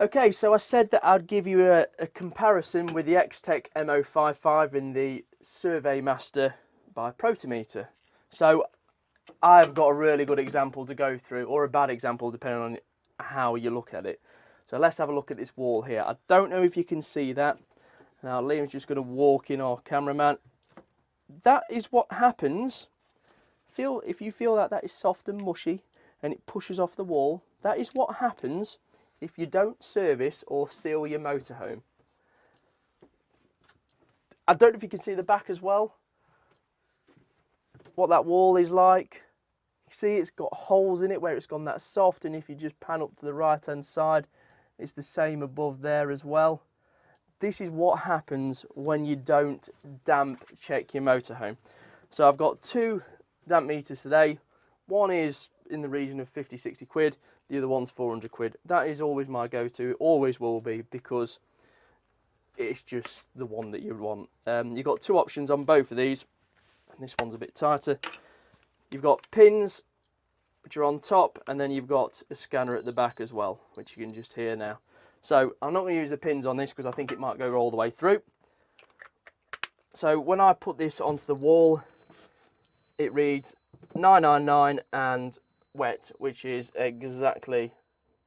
Okay, so I said that I'd give you a comparison with the X-Tech M055 in the Survey Master by Protometer. So I've got a really good example to go through, or a bad example depending on how you look at it. So let's have a look at this wall here. I don't know if you can see that. Now Liam's just going to walk in, our cameraman. That is what happens. If you feel that is soft and mushy and it pushes off the wall, that is what happens if you don't service or seal your motorhome. I don't know if you can see the back as well, what that wall is like. You see it's got holes in it where it's gone that soft, and if you just pan up to the right hand side, it's the same above there as well. This is what happens when you don't damp check your motorhome. So I've got two damp meters today. One is in the region of 50-60 quid, the other one's 400 quid. That is always my go-to, it always will be, because it's just the one that you want. You've got two options on both of these, and this one's a bit tighter. You've got pins which are on top, and then you've got a scanner at the back as well, which you can just hear now. So I'm not going to use the pins on this because I think it might go all the way through. So when I put this onto the wall, it reads 999 and wet, which is exactly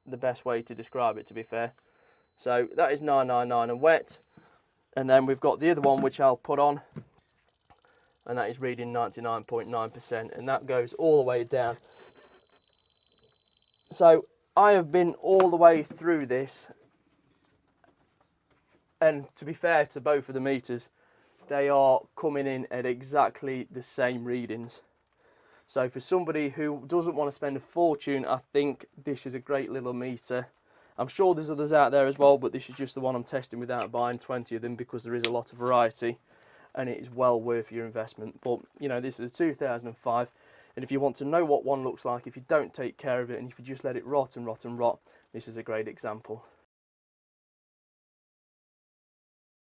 the best way to describe it, to be fair. So that is 999 and wet, and then we've got the other one which I'll put on, and that is reading 99.9%, and that goes all the way down. So I have been all the way through this, and to be fair to both of the meters, they are coming in at exactly the same readings. So for somebody who doesn't want to spend a fortune, I think this is a great little meter. I'm sure there's others out there as well, but this is just the one I'm testing without buying 20 of them, because there is a lot of variety and it is well worth your investment. But you know, this is a 2005, and if you want to know what one looks like if you don't take care of it and if you just let it rot and rot and rot, this is a great example.